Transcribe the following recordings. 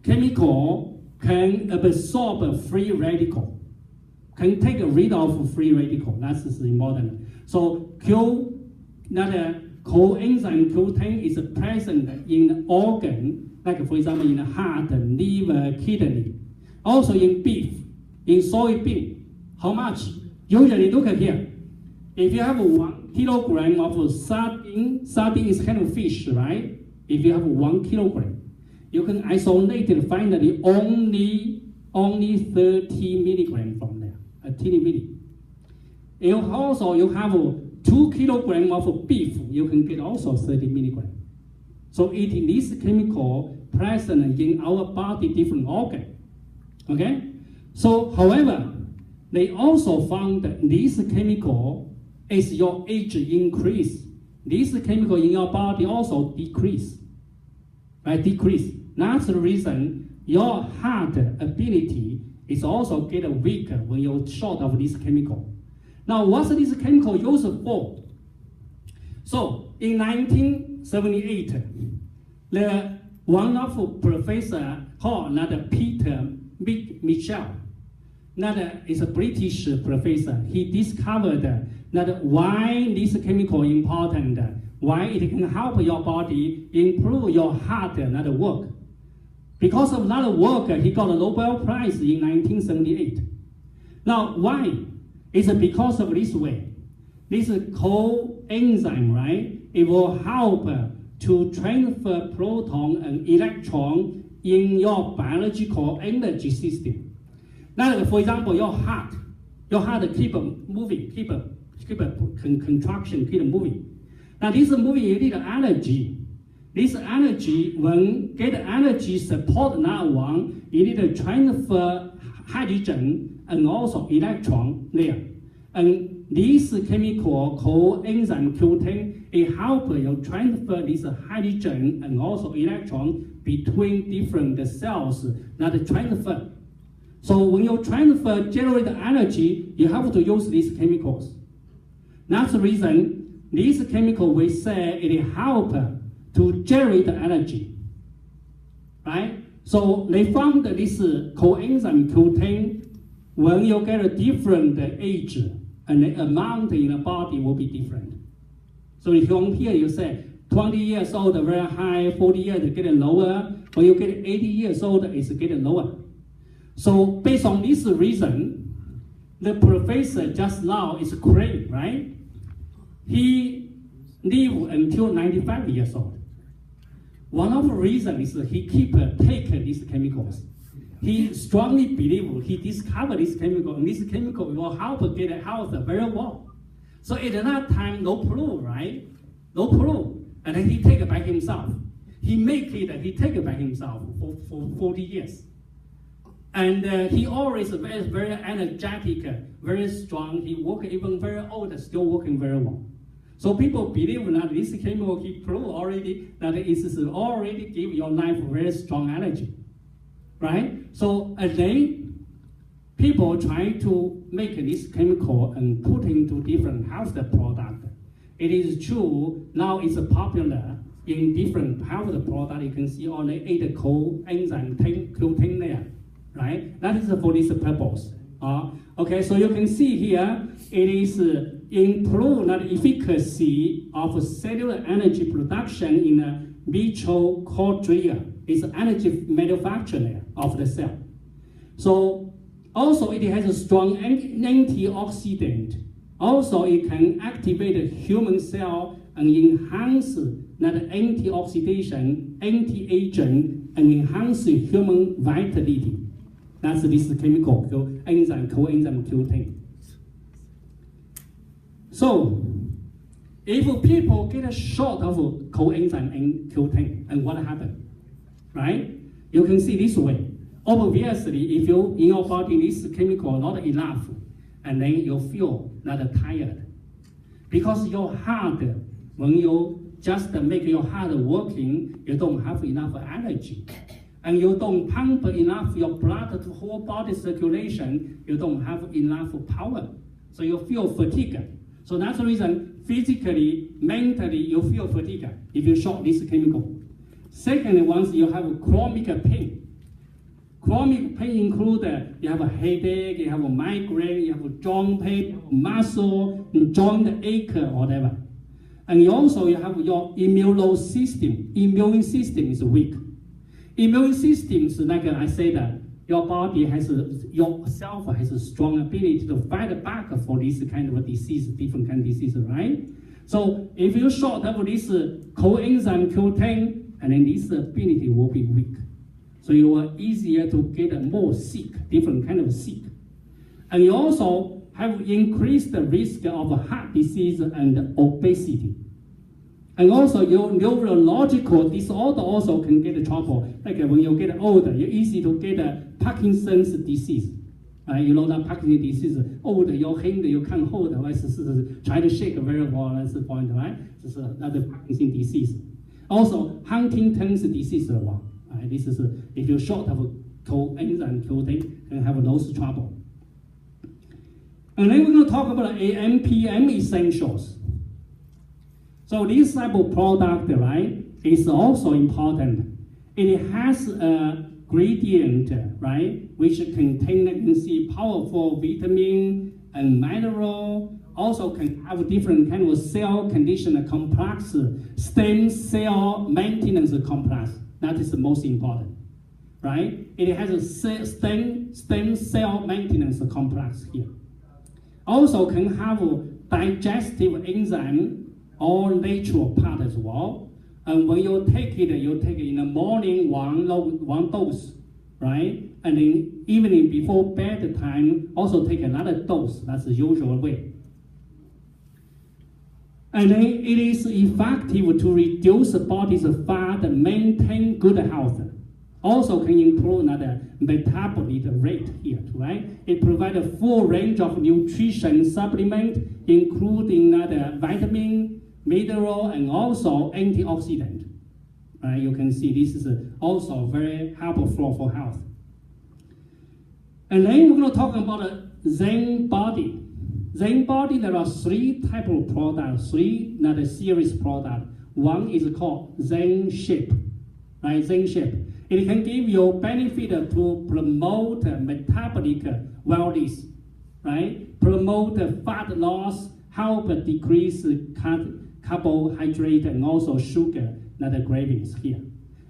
chemical can absorb free radical, can take rid of free radical. That's important. So coenzyme Q10 is present in the organ, like for example in the heart, liver, kidney. Also in beef, in soybean. How much? Usually look at here. If you have 1 kilogram of sardine is kind of fish, right? If you have 1 kilogram, you can isolate it finally only 30 milligrams from there, a teeny bitty. If also you have 2 kilograms of beef, you can get also 30 milligrams. So eating this chemical present in our body different organ. Okay? So however, they also found that this chemical, as your age increase, this chemical in your body also decrease. Right? Decrease. That's the reason your heart ability is also get weaker when you're short of this chemical. Now, what's this chemical used for? So, in 1978, one of professor called Peter Mitchell, is a British professor. He discovered that why this chemical important, why it can help your body improve your heart work. Because of that work, he got a Nobel Prize in 1978. Now, why? It's because of this way. This coenzyme, right? It will help to transfer proton and electron in your biological energy system. Now, for example, your heart keep moving, keep a contraction, keep moving. Now, this moving, you need energy. This energy, when get energy support that one, you need to transfer hydrogen and also electron there. And this chemical coenzyme Q10, it helps you transfer this hydrogen and also electron between different cells that transfer. So when you transfer, generate energy, you have to use these chemicals. That's the reason this chemical, we say it helps to generate energy, right? So they found that this coenzyme Q10, when you get a different age, and the amount in the body will be different. So if from here you say 20 years old very high, 40 years getting lower, when you get 80 years old it's getting lower. So based on this reason, the professor just now is great, right? He lived until 95 years old. One of the reasons is he keep taking these chemicals. He strongly believes he discovered this chemical, and this chemical will help get health very well. So at that time, no pollution, right? No pollution. And then he take it by himself. He make it, he take it by himself for 40 years. And he always very energetic, very strong. He work even very old, still working very well. So people believe that this chemical he proved already that it is already give your life very strong energy, right? So then people try to make this chemical and put into different health product. It is true now it's popular in different health product. You can see only 8 coenzyme Q10 there, right? That is for this purpose. Okay, so you can see here it is improve the efficacy of cellular energy production in mitochondria. It's energy manufacturer of the cell. So also it has a strong antioxidant. Also it can activate the human cell and enhance that antioxidation, anti-aging, and enhance human vitality. That's this chemical, coenzyme Q10. So, if people get a shot of coenzyme Q10, and what happened, right? You can see this way. Obviously, if you in your body this chemical not enough, and then you feel that tired, because your heart, when you just make your heart working, you don't have enough energy. And you don't pump enough your blood to whole body circulation, you don't have enough power. So you feel fatigued. So that's the reason physically, mentally, you feel fatigued if you short this chemical. Second, once you have chronic pain. Chronic pain include you have a headache, you have a migraine, you have a joint pain, muscle, joint ache, or whatever. And you have your immune system. Immune system is weak. Immune system is like I said, your body yourself has a strong ability to fight back for this kind of disease, different kind of disease, right? So if you short of this coenzyme Q10, and then this ability will be weak. So you are easier to get more sick, different kind of sick. And you also have increased the risk of heart disease and obesity. And also your neurological disorder also can get trouble. Like when you get older, you're easy to get Parkinson's disease. You know that Parkinson's disease, old, your hand you can't hold, try to shake very well, that's the point, right? This is another Parkinson's disease. Also, Huntington's disease, this is if you're short of coenzyme Q10, can have those trouble. And then we're going to talk about AMPM essentials. So this type of product, right, is also important. It has a gradient, right, which contains powerful vitamin and mineral. Also can have different kind of cell condition complex, stem cell maintenance complex. That is the most important, right? It has a stem cell maintenance complex here. Also can have digestive enzyme or natural part as well. And when you take it in the morning one dose, right? And then evening before bedtime, also take another dose. That's the usual way. And then it is effective to reduce the body's fat and maintain good health. Also can improve the metabolic rate here, right? It provides a full range of nutrition supplement, including the vitamin, mineral, and also antioxidant. Right? You can see this is also very helpful for health. And then we're going to talk about the Zen Body. Zen Body, there are three types of products, not a series product. One is called Zen Shape, right? Zen Shape. It can give you benefit to promote metabolic wellness, right? Promote fat loss, help decrease carbohydrate and also sugar, not the cravings here.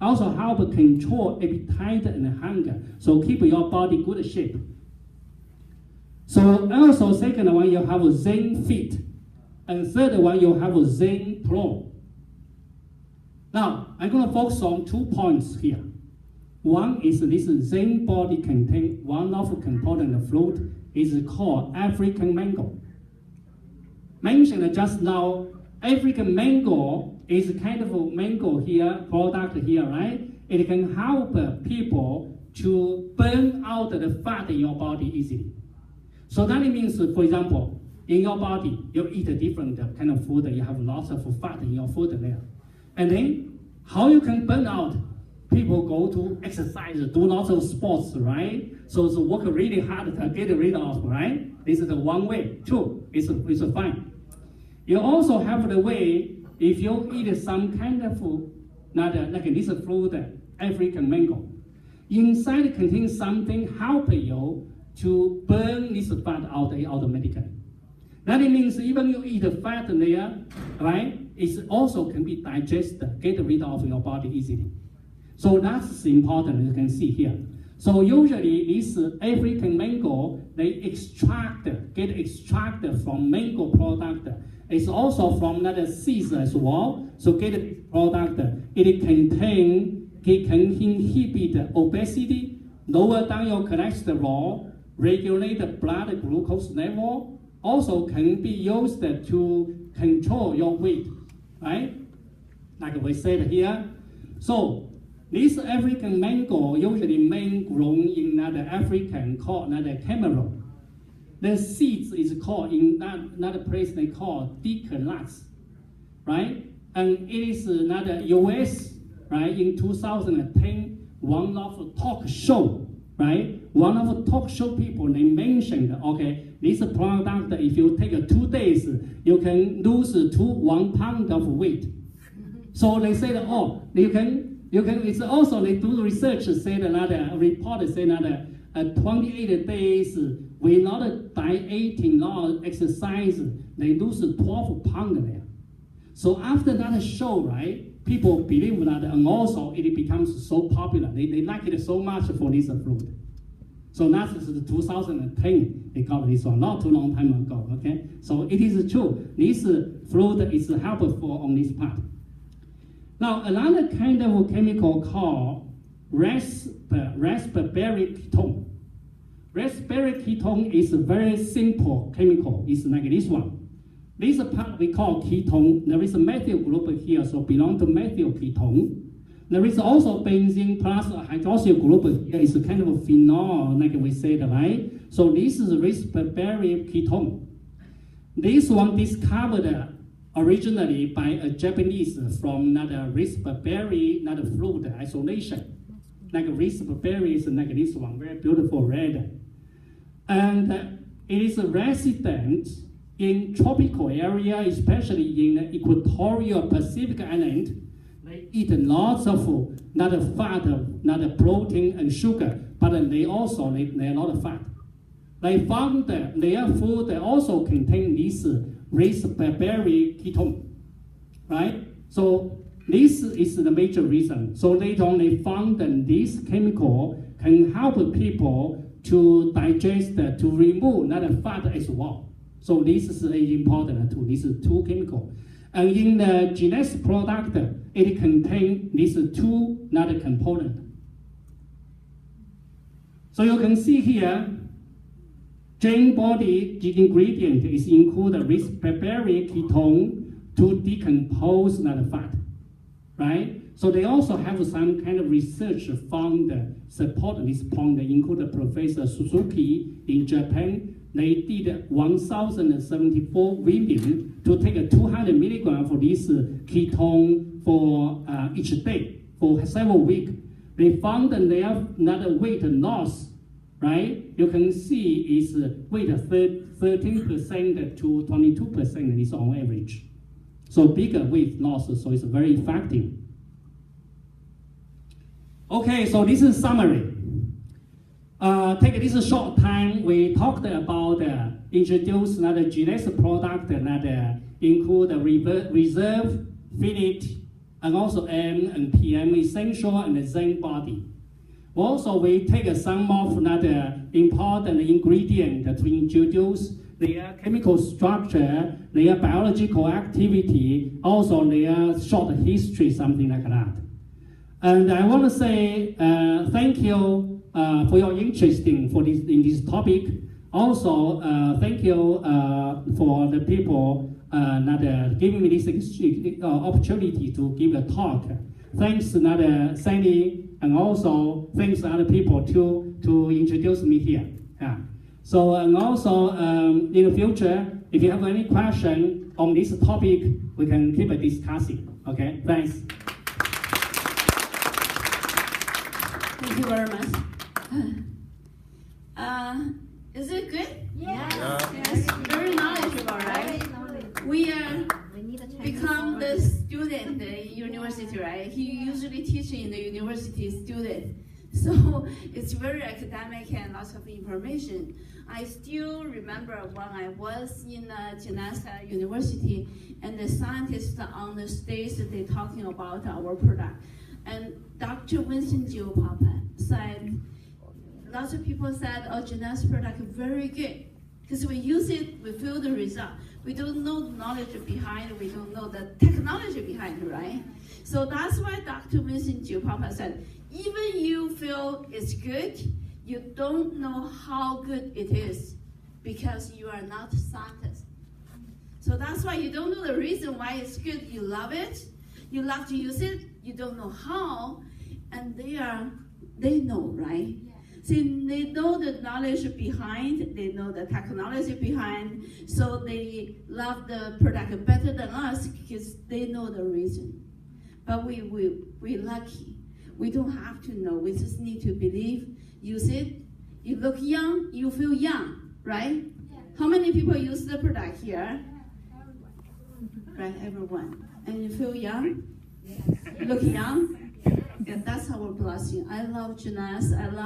Also help control appetite and hunger, so keep your body good shape. So also second one, you have Zen Fit. And third one, you have Zen Pro. Now, I'm going to focus on 2 points here. One is this Zen Body contain one of the component of fruit is called African mango. Mentioned just now, African mango is kind of a mango here, product here, right? It can help people to burn out the fat in your body easily. So that means, for example, in your body, you eat a different kind of food, you have lots of fat in your food there. And then, how you can burn out? People go to exercise, do lots of sports, right? So work really hard to get rid of, right? This is the one way. Two, it's fine. You also have the way, if you eat some kind of food, like this fruit, African mango, inside contains something help you to burn this fat out automatically. That means even you eat the fat there, right? It also can be digested, get rid of your body easily. So that's important, you can see here. So usually this African mango, they get extracted from mango product. It's also from another seeds as well. So get a product, it can inhibit obesity, lower down your cholesterol, regulate the blood glucose level, also can be used to control your weight, right? Like we said here. So this African mango usually grown in another African called another Cameroon. The seeds is called in another place they call dick nuts, right? And it is another US, right? In 2010, one of the talk show, right? One of the talk show people, they mentioned, okay, this product, if you take 2 days, you can lose 1 pound of weight. So they said, oh, you can You can. It's also they do research. Say another report. Say another 28 days without dieting or exercise, they lose 12 pounds there. So after that show, right? People believe that, and also it becomes so popular. They like it so much for this fruit. So that's 2010, they got this one, not too long time ago, okay? So it is true, this fruit is helpful on this part. Now, another kind of chemical called raspberry ketone. Raspberry ketone is a very simple chemical, it's like this one. This part we call ketone. There is a methyl group here, so belong to methyl ketone. There is also benzene plus a hydroxyl group here. It's a kind of a phenol, like we said, right? So this is raspberry ketone. This one discovered originally by a Japanese from another raspberry, another fruit isolation. Like raspberry is like this one, very beautiful red. And it is a resident in tropical area, especially in the equatorial Pacific Island. They eat lots of food, not fat, not protein and sugar, but they also they a lot of fat. They found that their food also contain this raspberry ketone, right? So this is the major reason. So later on they found that this chemical can help people to digest, to remove that fat as well. So this is important too. These two chemicals. And in the genetic product, it contains these two other components. So you can see here, gene body ingredient is included raspberry ketone to decompose that fat, right? So they also have some kind of research found support this point, including Professor Suzuki in Japan. They did 1,074 women to take a 200 milligram for this ketone for each day for several weeks. They found that they have another weight loss, right? You can see is weight 13% to 22% is on average. So bigger weight loss, so it's very effective. Okay, so this is summary. Take this short time, we talked about introduce another genetic product that include reserve, finite, and also M and PM essential and zinc body. Also, we take some of another important ingredient to introduce their chemical structure, their biological activity, also their short history, something like that. And I want to say thank you for your interest in this topic. Also, thank you for the people that giving me this opportunity to give a talk. Thanks Sandy, and also thanks other people to introduce me here. Yeah. So and also in the future, if you have any question on this topic, we can keep discussing. Okay, thanks. Thank you very much. Is it good? Yes. Yes. Very knowledgeable, right? We become the student in university, right? He usually teaches in the university student. So it's very academic and lots of information. I still remember when I was in Genasta University and the scientists on the stage, they talking about our product. And Dr. Winston Papa said, lots of people said, oh, Genasta product is very good. Because we use it, we feel the result. We don't know the knowledge behind it, we don't know the technology behind it, right? So that's why Dr. Winston Papa said, even you feel it's good, you don't know how good it is because you are not a scientist. So that's why you don't know the reason why it's good. You love it, you love to use it, you don't know how, and they know, right? See, they know the knowledge behind, they know the technology behind, so they love the product better than us because they know the reason. But we're lucky. We don't have to know, we just need to believe, use it. You look young, you feel young, right? Yeah. How many people use the product here? Right, everyone. And you feel young? Yes. Look young? Yeah, that's our blessing. I love gymnasts. I love